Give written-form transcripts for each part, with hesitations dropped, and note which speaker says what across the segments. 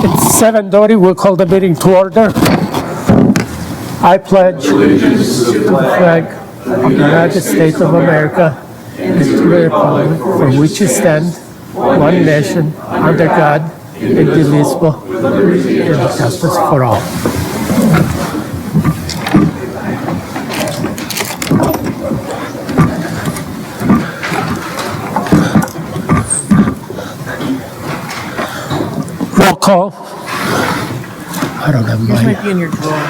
Speaker 1: It's 7:30. We'll call the meeting to order. I pledge allegiance to the flag of the United States of America and to the republic for which it stands, one nation, under God, indivisible, with justice for all. Roll call. I don't have
Speaker 2: Yours
Speaker 1: mine.
Speaker 2: might be in your drawer.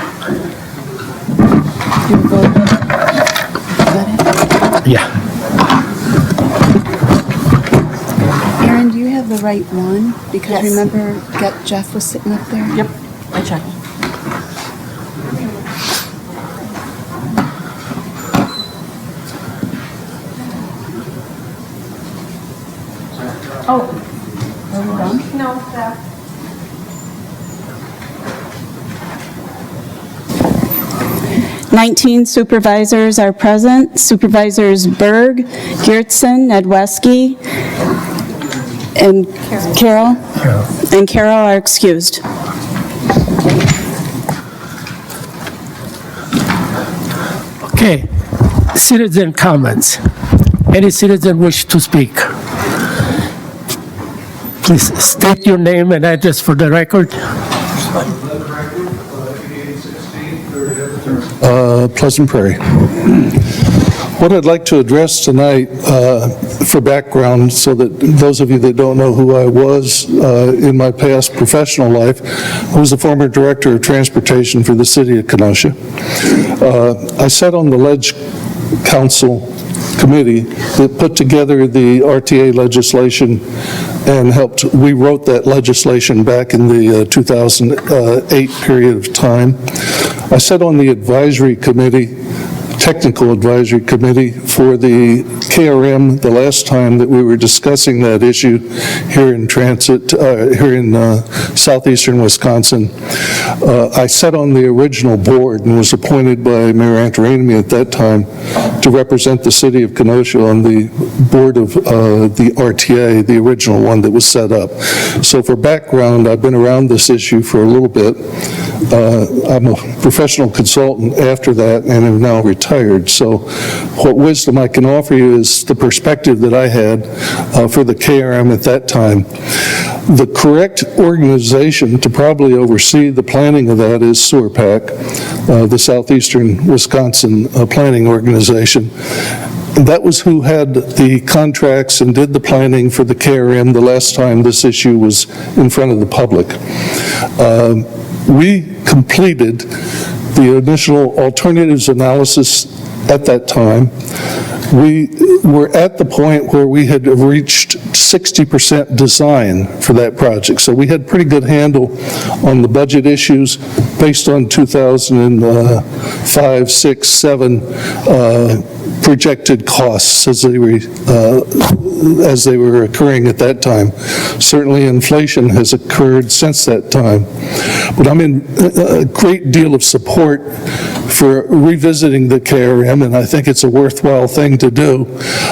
Speaker 1: Yeah.
Speaker 3: Aaron, do you have the right one? Because
Speaker 2: Yes.
Speaker 3: remember, Jeff was sitting up there?
Speaker 2: Yep, I checked.
Speaker 3: Oh, are we done?
Speaker 4: No, that.
Speaker 3: 19 supervisors are present. Supervisors Berg, Geertsen, Nedweski, and Carol. And Carol are excused.
Speaker 1: Okay. Citizen comments. Any citizen wish to speak? Please state your name and address for the record.
Speaker 5: Pleasant Prairie. What I'd like to address tonight, for background, so that those of you that don't know who I was in my past professional life, I was the former Director of Transportation for the City of Kenosha. I sat on the Ledge Council Committee that put together the RTA legislation and we wrote that legislation back in the 2008 period of time. I sat on the advisory committee, technical advisory committee for the KRM the last time that we were discussing that issue here in here in southeastern Wisconsin. I sat on the original board and was appointed by Mayor Antorini at that time to represent the city of Kenosha on the board of the RTA, the original one that was set up. So for background, I've been around this issue for a little bit. I'm a professional consultant after that and am now retired. So what wisdom I can offer you is the perspective that I had for the KRM at that time. The correct organization to probably oversee the planning of that is SEWRPAC, the Southeastern Wisconsin Planning Organization. That was who had the contracts and did the planning for the KRM the last time this issue was in front of the public. We completed the initial alternatives analysis at that time. We were at the point where we had reached 60% design for that project. So we had pretty good handle on the budget issues based on 2005, 6, 7 projected costs as they were occurring at that time. Certainly inflation has occurred since that time. But I'm in a great deal of support for revisiting the KRM, and I think it's a worthwhile thing to do.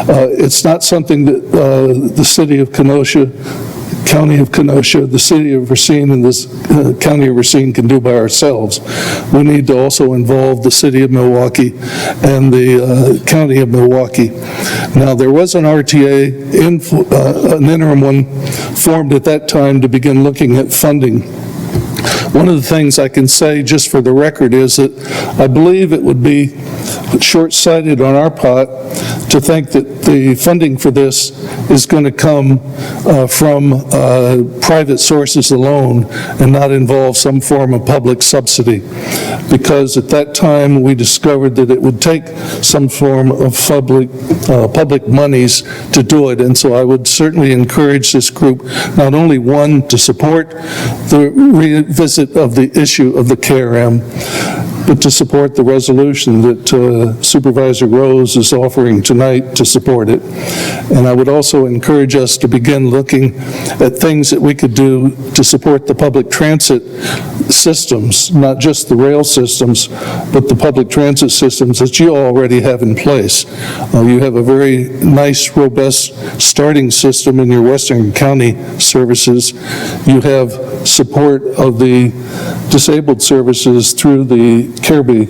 Speaker 5: It's not something that the city of Kenosha, county of Kenosha, the city of Racine, and this county of Racine can do by ourselves. We need to also involve the city of Milwaukee and the county of Milwaukee. Now, there was an RTA, an interim one, formed at that time to begin looking at funding. One of the things I can say, just for the record, is that I believe it would be short-sighted on our part to think that the funding for this is going to come from private sources alone and not involve some form of public subsidy. Because at that time, we discovered that it would take some form of public monies to do it. And so I would certainly encourage this group, not only one, to support the revisit of the issue of the KRM, but to support the resolution that Supervisor Rose is offering tonight to support it. And I would also encourage us to begin looking at things that we could do to support the public transit systems, not just the rail systems, but the public transit systems that you already have in place. You have a very nice, robust starting system in your Western County services. You have support of the disabled services through the Kirby.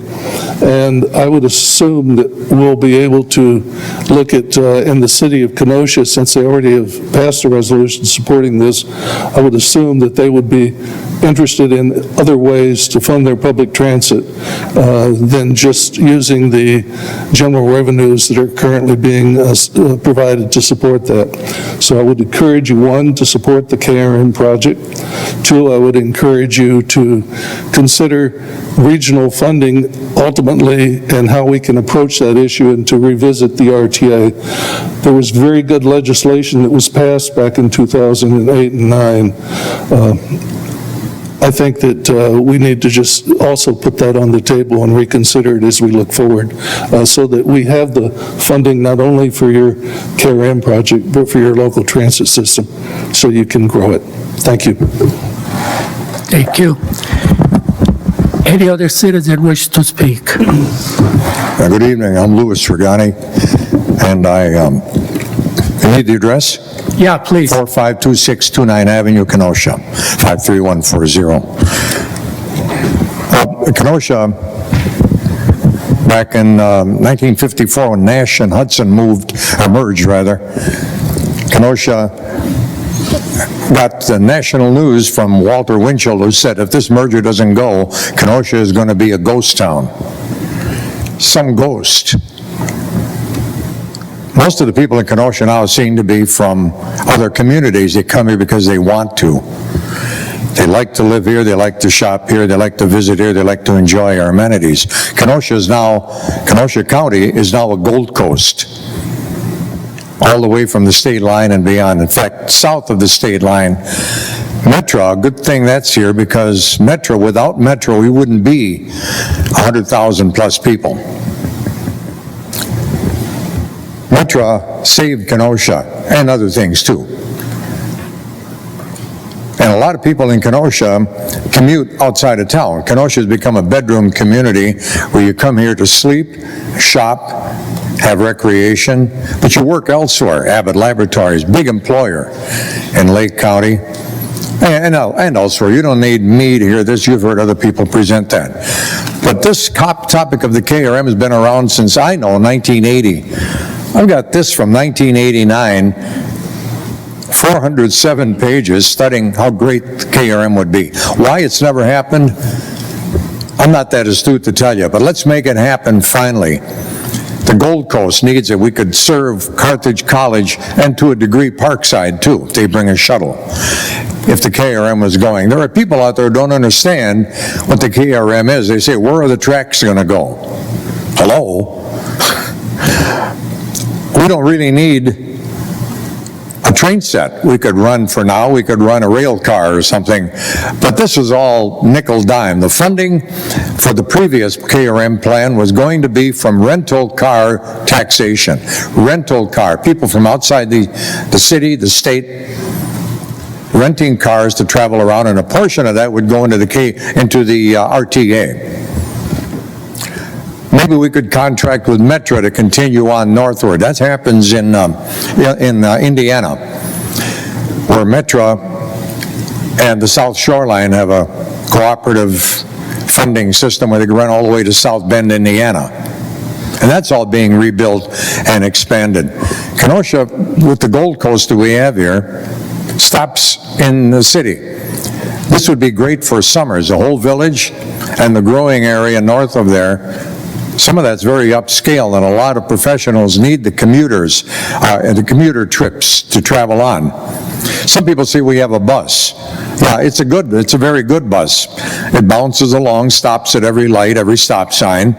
Speaker 5: And I would assume that we'll be able to look at, in the city of Kenosha, since they already have passed a resolution supporting this, I would assume that they would be interested in other ways to fund their public transit than just using the general revenues that are currently being provided to support that. So I would encourage you, one, to support the KRM project. Two, I would encourage you to consider regional funding ultimately and how we can approach that issue and to revisit the RTA. There was very good legislation that was passed back in 2008 and 9. I think that we need to just also put that on the table and reconsider it as we look forward, so that we have the funding not only for your KRM project, but for your local transit system, so you can grow it. Thank you.
Speaker 1: Thank you. Any other citizen wish to speak?
Speaker 2: Good evening, I'm Louis Regani, and I need the address?
Speaker 1: Yeah, please.
Speaker 2: 4526 29 Avenue, Kenosha, 53140. Kenosha, back in 1954, when Nash and Hudson merged, Kenosha got the national news from Walter Winchell, who said, if this merger doesn't go, Kenosha is going to be a ghost town. Some ghost. Most of the people in Kenosha now seem to be from other communities. They come here because they want to. They like to live here, they like to shop here, they like to visit here, they like to enjoy our amenities. Kenosha County is now a Gold Coast, all the way from the state line and beyond. In fact, south of the state line, Metro, a good thing that's here, because without Metro, we wouldn't be 100,000 plus people. Metro saved Kenosha and other things too. And a lot of people in Kenosha commute outside of town. Kenosha has become a bedroom community where you come here to sleep, shop, have recreation, but you work elsewhere. Abbott Laboratories, big employer in Lake County, and elsewhere. You don't need me to hear this. You've heard other people present that. But this topic of the KRM has been around since, I know, 1980. I've got this from 1989, 407 pages studying how great KRM would be. Why it's never happened, I'm not that astute to tell you, but let's make it happen finally. The Gold Coast needs it. We could serve Carthage College and to a degree Parkside too, if they bring a shuttle, if the KRM was going. There are people out there who don't understand what the KRM is. They say, where are the tracks going to go? Hello? We don't really need a train set. We could run, for now, we could run a rail car or something, but this is all nickel dime. The funding for the previous KRM plan was going to be from rental car taxation. Rental car, people from outside the city, the state, renting cars to travel around, and a portion of that would go into the RTA. Maybe we could contract with Metro to continue on northward. That happens in Indiana, where Metro and the South Shoreline have a cooperative funding system where they can run all the way to South Bend, Indiana. And that's all being rebuilt and expanded. Kenosha, with the Gold Coast that we have here, stops in the city. This would be great for summers, the whole village and the growing area north of there. Some of that's very upscale, and a lot of professionals need the commuters and the commuter trips to travel on. Some people say we have a bus. Yeah, it's a very good bus. It bounces along, stops at every light, every stop sign.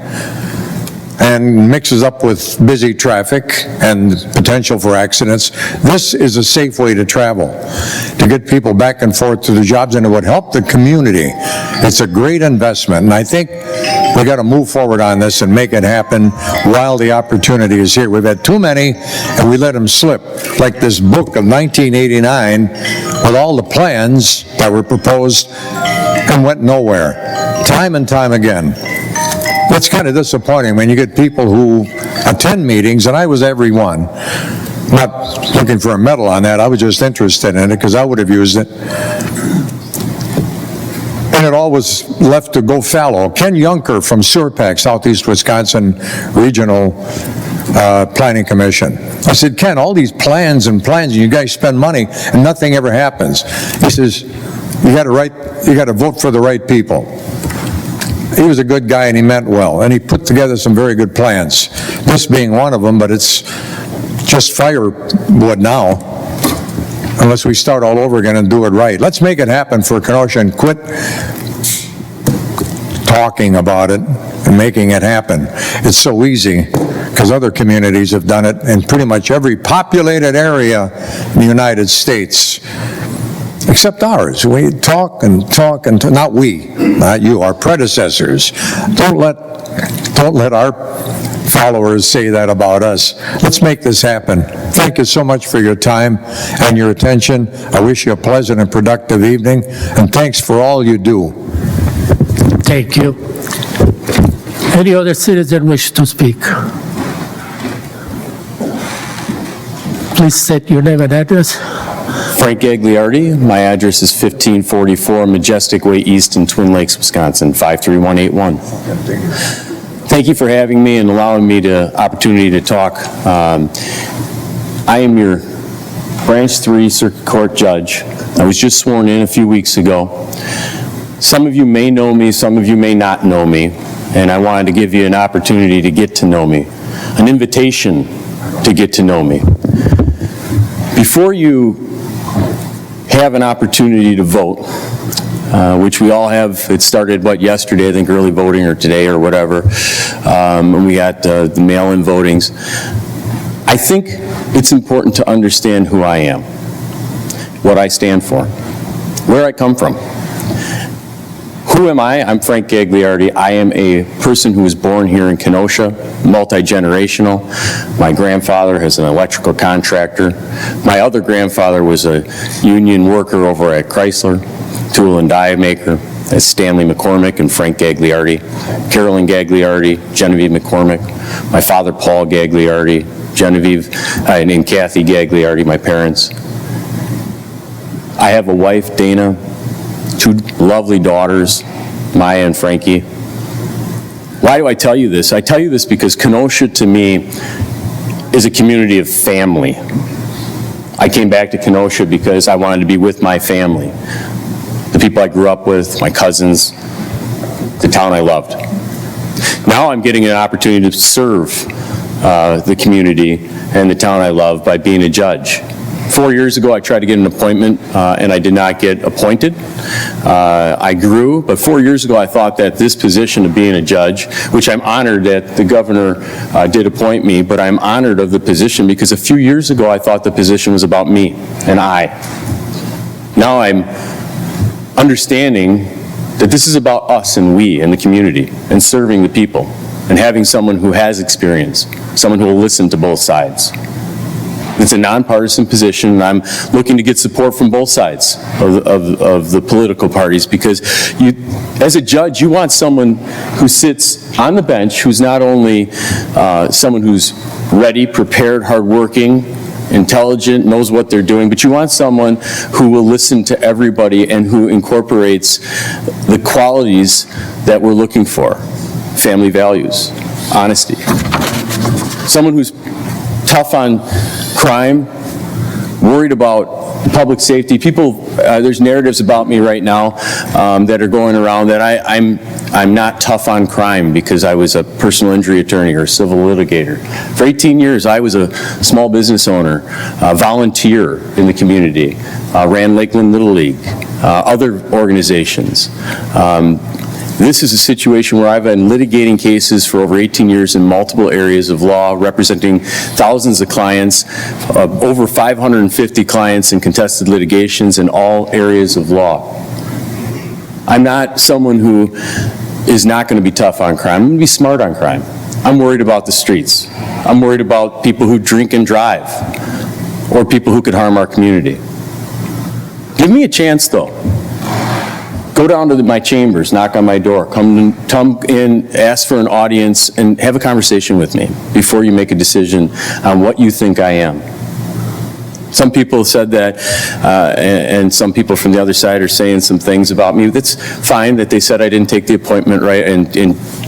Speaker 2: and mixes up with busy traffic and potential for accidents. This is a safe way to travel, to get people back and forth to the jobs, and it would help the community. It's a great investment, and I think we got to move forward on this and make it happen while the opportunity is here. We've had too many, and we let them slip, like this book of 1989 with all the plans that were proposed and went nowhere, time and time again. That's kind of disappointing when you get people who attend meetings, and I was every one. Not looking for a medal on that, I was just interested in it because I would have used it. And it all was left to go fallow. Ken Yunker from SURPAC, Southeast Wisconsin Regional Planning Commission. I said, Ken, all these plans and you guys spend money and nothing ever happens. He says, you got to vote for the right people. He was a good guy and he meant well, and he put together some very good plans, this being one of them, but it's just firewood now, unless we start all over again and do it right. Let's make it happen for Kenosha and quit talking about it and making it happen. It's so easy because other communities have done it in pretty much every populated area in the United States. Except ours. We talk and talk and talk. Not we, not you, our predecessors. Don't let our followers say that about us. Let's make this happen. Thank you so much for your time and your attention. I wish you a pleasant and productive evening, and thanks for all you do.
Speaker 1: Thank you. Any other citizen wish to speak? Please state your name and address.
Speaker 4: Frank Gagliardi. My address is 1544 Majestic Way East in Twin Lakes, Wisconsin, 53181. Thank you for having me and allowing me the opportunity to talk. I am your Branch 3 Circuit Court Judge. I was just sworn in a few weeks ago. Some of you may know me, some of you may not know me, and I wanted to give you an opportunity to get to know me, an invitation to get to know me. Before you have an opportunity to vote, which we all have. It started, yesterday, I think, early voting, or today, or whatever, and we got the mail-in votings. I think it's important to understand who I am, what I stand for, where I come from. Who am I? I'm Frank Gagliardi. I am a person who was born here in Kenosha, multi-generational. My grandfather is an electrical contractor. My other grandfather was a union worker over at Chrysler, tool and die maker. That's Stanley McCormick and Frank Gagliardi, Carolyn Gagliardi, Genevieve McCormick. My father, Paul Gagliardi, Genevieve and Kathy Gagliardi, my parents. I have a wife, Dana, two lovely daughters, Maya and Frankie. Why do I tell you this? I tell you this because Kenosha, to me, is a community of family. I came back to Kenosha because I wanted to be with my family, the people I grew up with, my cousins, the town I loved. Now I'm getting an opportunity to serve the community and the town I love by being a judge. 4 years ago, I tried to get an appointment, and I did not get appointed. I grew, but 4 years ago, I thought that this position of being a judge, which I'm honored that the governor did appoint me, but I'm honored of the position because a few years ago, I thought the position was about me and I. Now I'm understanding that this is about us and we and the community and serving the people and having someone who has experience, someone who will listen to both sides. It's a nonpartisan position, and I'm looking to get support from both sides of the political parties because as a judge, you want someone who sits on the bench who's not only someone who's ready, prepared, hardworking, intelligent, knows what they're doing, but you want someone who will listen to everybody and who incorporates the qualities that we're looking for. Family values, honesty. Someone who's tough on crime, worried about public safety. People, there's narratives about me right now that are going around that I'm not tough on crime because I was a personal injury attorney or a civil litigator. For 18 years, I was a small business owner, a volunteer in the community, ran Lakeland Little League, other organizations. This is a situation where I've been litigating cases for over 18 years in multiple areas of law, representing thousands of clients, over 550 clients in contested litigations in all areas of law. I'm not someone who is not going to be tough on crime. I'm going to be smart on crime. I'm worried about the streets. I'm worried about people who drink and drive, or people who could harm our community. Give me a chance, though. Go down to my chambers, knock on my door, come in, ask for an audience, and have a conversation with me before you make a decision on what you think I am. Some people said that, and some people from the other side are saying some things about me. That's fine that they said I didn't take the appointment right and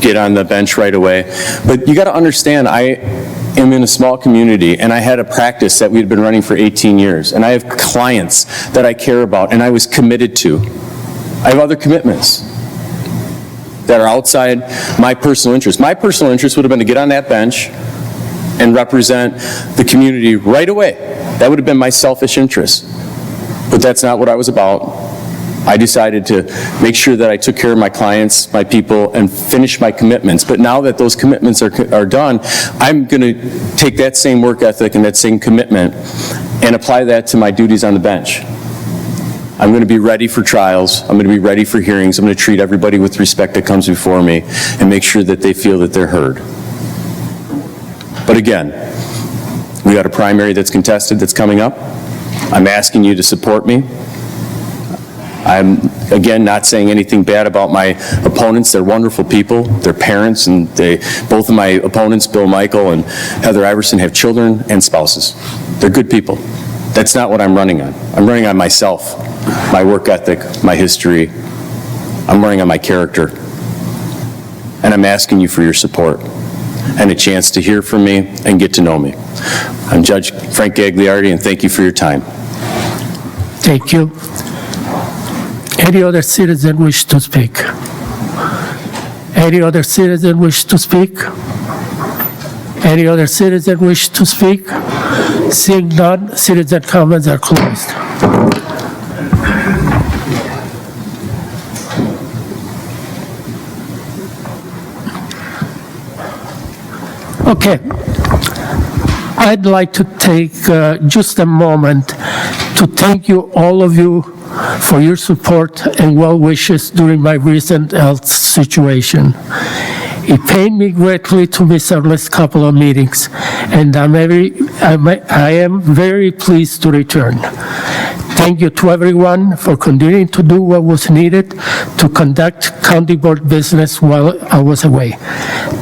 Speaker 4: get on the bench right away. But you got to understand, I am in a small community, and I had a practice that we'd been running for 18 years, and I have clients that I care about, and I was committed to. I have other commitments that are outside my personal interest. My personal interest would have been to get on that bench and represent the community right away. That would have been my selfish interest. But that's not what I was about. I decided to make sure that I took care of my clients, my people, and finish my commitments. But now that those commitments are done, I'm going to take that same work ethic and that same commitment and apply that to my duties on the bench. I'm going to be ready for trials. I'm going to be ready for hearings. I'm going to treat everybody with respect that comes before me and make sure that they feel that they're heard. But again, we got a primary that's contested that's coming up. I'm asking you to support me. I'm, again, not saying anything bad about my opponents. They're wonderful people. They're parents, and both of my opponents, Bill Michael and Heather Iverson, have children and spouses. They're good people. That's not what I'm running on. I'm running on myself, my work ethic, my history. I'm running on my character. And I'm asking you for your support and a chance to hear from me and get to know me. I'm Judge Frank Gagliardi, and thank you for your time.
Speaker 1: Thank you. Any other citizen wish to speak? Any other citizen wish to speak? Any other citizen wish to speak? Seeing none, citizen comments are closed. Okay. I'd like to take just a moment to thank you, all of you, for your support and well wishes during my recent health situation. It pained me greatly to miss our last couple of meetings, and I am very pleased to return. Thank you to everyone for continuing to do what was needed to conduct county board business while I was away.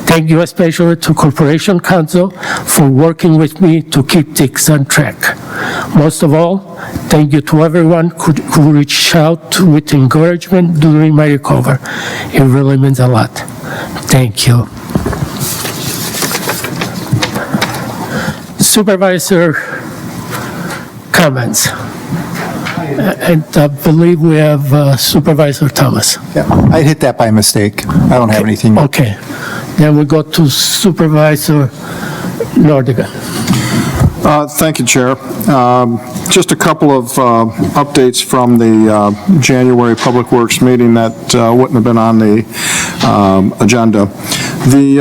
Speaker 1: Thank you especially to Corporation Counsel for working with me to keep things on track. Most of all, thank you to everyone who reached out with encouragement during my recovery. It really means a lot. Thank you. Supervisor comments. And I believe we have Supervisor Thomas.
Speaker 6: Yeah, I hit that by mistake. I don't have anything.
Speaker 1: Okay. Then we go to Supervisor Nordigan.
Speaker 7: Thank you, Chair. Just a couple of updates from the January Public Works meeting that wouldn't have been on the agenda. The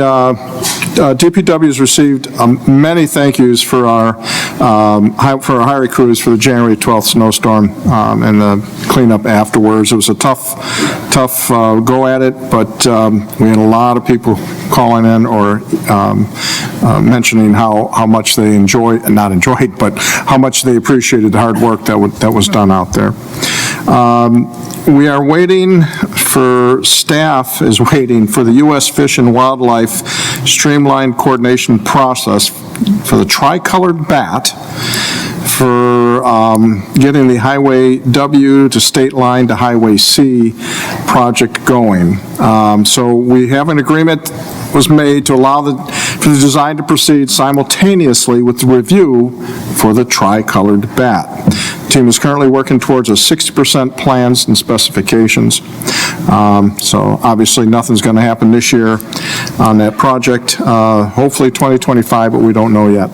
Speaker 7: DPW has received many thank yous for our highway crews for the January 12th snowstorm and the cleanup afterwards. It was a tough go at it, but we had a lot of people calling in or mentioning how much they but how much they appreciated the hard work that was done out there. We are waiting staff is waiting for the U.S. Fish and Wildlife streamlined coordination process for the tricolored bat for getting the Highway W to State Line to Highway C project going. So we have an agreement was made to allow for the design to proceed simultaneously with the review for the tricolored bat. The team is currently working towards a 60% plans and specifications. So obviously nothing's going to happen this year on that project. Hopefully 2025, but we don't know yet.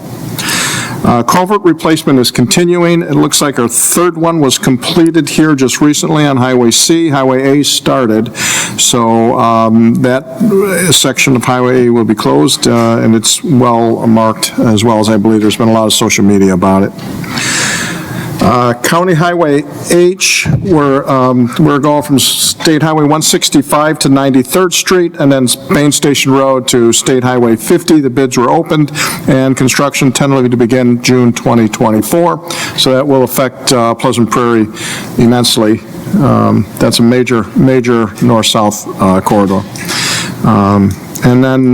Speaker 7: Culvert replacement is continuing. It looks like our third one was completed here just recently on Highway C. Highway A started, so that section of Highway A will be closed, and it's well marked as well, as I believe there's been a lot of social media about it. County Highway H, we're going from State Highway 165 to 93rd Street, and then Main Station Road to State Highway 50. The bids were opened, and construction tentatively to begin June 2024. So that will affect Pleasant Prairie immensely. That's a major north-south corridor. And then,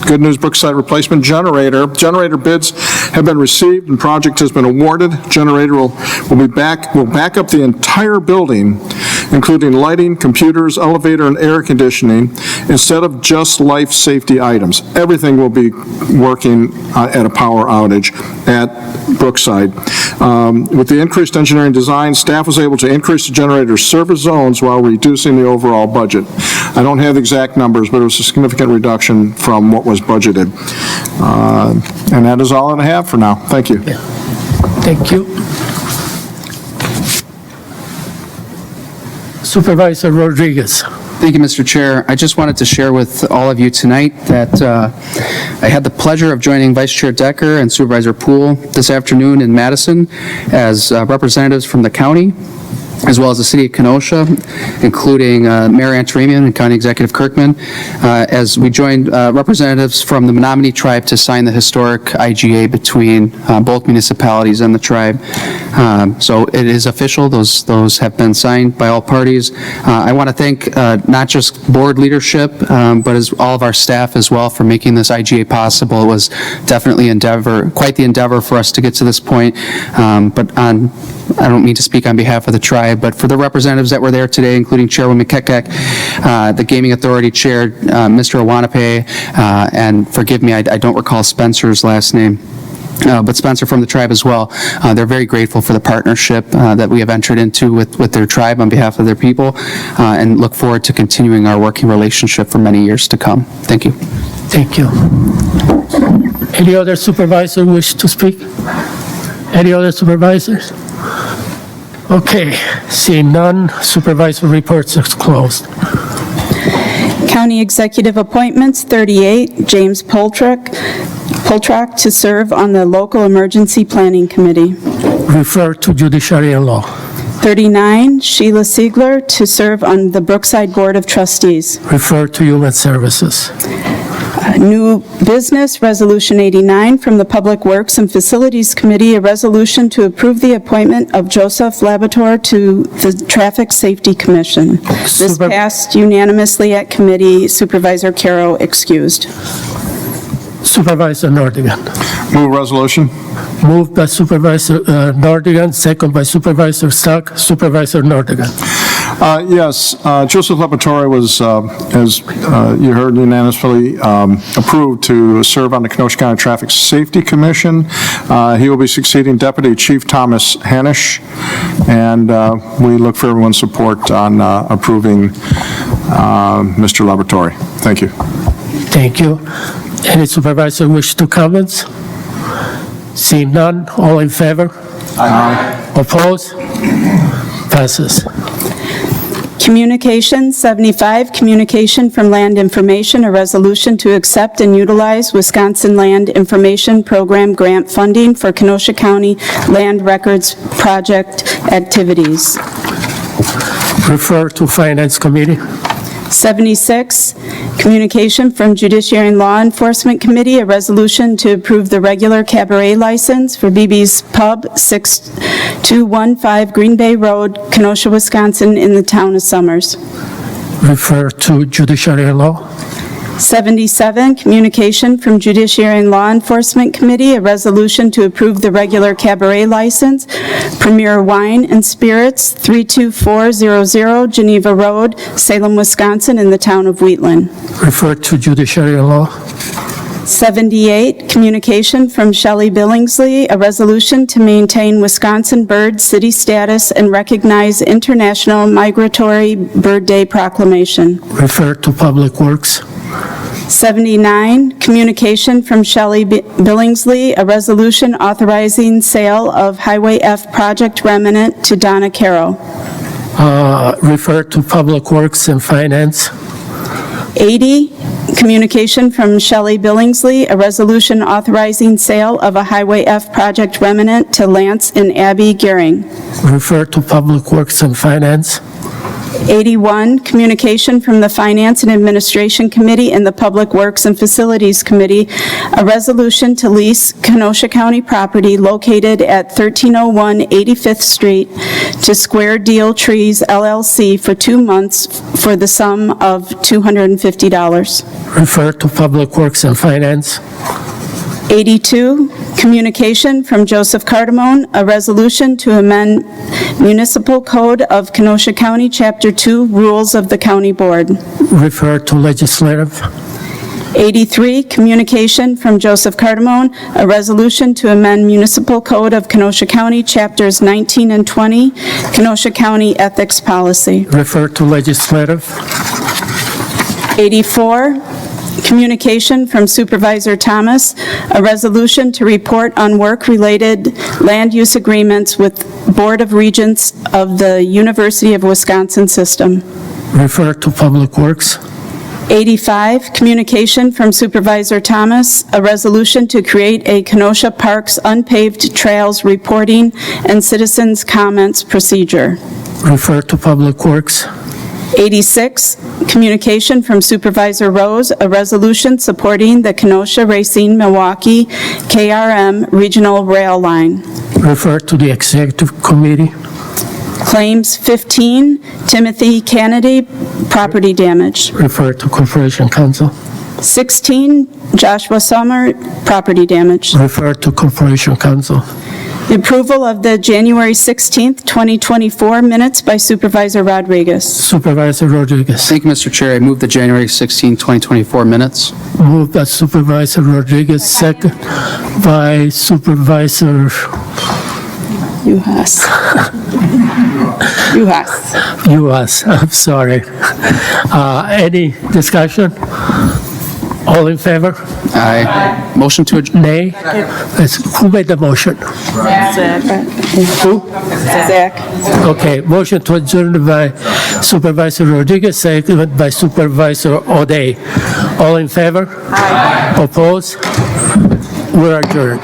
Speaker 7: good news, Brookside replacement generator. Generator bids have been received and project has been awarded. Generator will back up the entire building, including lighting, computers, elevator, and air conditioning, instead of just life safety items. Everything will be working at a power outage at Brookside. With the increased engineering design, staff was able to increase the generator's service zones while reducing the overall budget. I don't have the exact numbers, but it was a significant reduction from what was budgeted. And that is all that I have for now. Thank you.
Speaker 1: Thank you. Supervisor Rodriguez.
Speaker 8: Thank you, Mr. Chair. I just wanted to share with all of you tonight that I had the pleasure of joining Vice Chair Decker and Supervisor Poole this afternoon in Madison as representatives from the county, as well as the city of Kenosha, including Mayor Antaramian and County Executive Kirkman, as we joined representatives from the Menominee tribe to sign the historic IGA between both municipalities and the tribe. So it is official. Those have been signed by all parties. I want to thank not just board leadership, but as all of our staff as well for making this IGA possible. It was definitely quite the endeavor for us to get to this point. But I don't mean to speak on behalf of the tribe, but for the representatives that were there today, including Chairwoman Kekek, the Gaming Authority Chair, Mr. Awanape, and forgive me, I don't recall Spencer's last name, but Spencer from the tribe as well. They're very grateful for the partnership that we have entered into with their tribe on behalf of their people, and look forward to continuing our working relationship for many years to come. Thank you.
Speaker 1: Thank you. Any other supervisor wish to speak? Any other supervisors? Okay, seeing none, supervisor reports is closed.
Speaker 3: County Executive Appointments, 38, James Poltrock to serve on the Local Emergency Planning Committee.
Speaker 1: Refer to Judiciary and Law.
Speaker 3: 39, Sheila Siegler to serve on the Brookside Board of Trustees.
Speaker 1: Refer to Human Services.
Speaker 3: New business, Resolution 89 from the Public Works and Facilities Committee, a resolution to approve the appointment of Joseph Labator to the Traffic Safety Commission. This passed unanimously at committee. Supervisor Caro excused.
Speaker 1: Supervisor Nordigan.
Speaker 7: Move resolution.
Speaker 1: Moved by Supervisor Nordigan, second by Supervisor Sack. Supervisor Nordigan.
Speaker 7: Yes, Joseph Laboratory was, as you heard, unanimously approved to serve on the Kenosha County Traffic Safety Commission. He will be succeeding Deputy Chief Thomas Hanisch, and we look for everyone's support on approving Mr. Laboratory. Thank you.
Speaker 1: Thank you. Any supervisor wish to comment? Seeing none, all in favor? Aye. Opposed? Passes.
Speaker 3: Communication, 75, communication from Land Information, a resolution to accept and utilize Wisconsin Land Information Program grant funding for Kenosha County Land Records Project activities.
Speaker 1: Refer to Finance Committee.
Speaker 3: 76, communication from Judiciary and Law Enforcement Committee, a resolution to approve the regular cabaret license for BB's Pub, 6215 Green Bay Road, Kenosha, Wisconsin, in the town of Summers.
Speaker 1: Refer to Judiciary and Law.
Speaker 3: 77, communication from Judiciary and Law Enforcement Committee, a resolution to approve the regular cabaret license, Premier Wine and Spirits, 32400 Geneva Road, Salem, Wisconsin, in the town of Wheatland.
Speaker 1: Refer to Judiciary and Law.
Speaker 3: 78, communication from Shelley Billingsley, a resolution to maintain Wisconsin bird city status and recognize International Migratory Bird Day proclamation.
Speaker 1: Refer to Public Works.
Speaker 3: 79, communication from Shelley Billingsley, a resolution authorizing sale of Highway F project remnant to Donna Carroll.
Speaker 1: Refer to Public Works and Finance.
Speaker 3: 80, communication from Shelley Billingsley, a resolution authorizing sale of a Highway F project remnant to Lance and Abby Gehring.
Speaker 1: Refer to Public Works and Finance.
Speaker 3: 81, communication from the Finance and Administration Committee and the Public Works and Facilities Committee, a resolution to lease Kenosha County property located at 1301 85th Street to Square Deal Trees LLC for 2 months for the sum of $250.
Speaker 1: Refer to Public Works and Finance.
Speaker 3: 82, communication from Joseph Cardamone, a resolution to amend Municipal Code of Kenosha County, Chapter 2, Rules of the County Board.
Speaker 1: Refer to Legislative.
Speaker 3: 83, communication from Joseph Cardamone, a resolution to amend Municipal Code of Kenosha County, Chapters 19 and 20, Kenosha County Ethics Policy.
Speaker 1: Refer to Legislative.
Speaker 3: 84, communication from Supervisor Thomas, a resolution to report on work-related land use agreements with Board of Regents of the University of Wisconsin System.
Speaker 1: Refer to Public Works.
Speaker 3: 85, communication from Supervisor Thomas, a resolution to create a Kenosha Parks Unpaved Trails Reporting and Citizens' Comments Procedure.
Speaker 1: Refer to Public Works.
Speaker 3: 86, communication from Supervisor Rose, a resolution supporting the Kenosha Racine Milwaukee KRM Regional Rail Line.
Speaker 1: Refer to the Executive Committee.
Speaker 3: Claims 15, Timothy Kennedy, property damage.
Speaker 1: Refer to Corporation Council.
Speaker 3: 16, Joshua Sommer, property damage.
Speaker 1: Refer to Corporation Council.
Speaker 3: The approval of the January 16th, 2024 minutes by Supervisor Rodriguez.
Speaker 1: Supervisor Rodriguez.
Speaker 8: Thank you, Mr. Chair. I move the January 16, 2024 minutes.
Speaker 1: Moved by Supervisor Rodriguez, second by Supervisor
Speaker 3: Uhas. Uhas.
Speaker 1: Uhas. I'm sorry. Any discussion? All in favor?
Speaker 8: Aye. Motion to adjourn.
Speaker 1: Nay? Who made the motion? Who?
Speaker 3: Zach.
Speaker 1: Okay, motion to adjourn by Supervisor Rodriguez, seconded by Supervisor O'Day. All in favor? Aye. Opposed? We're adjourned.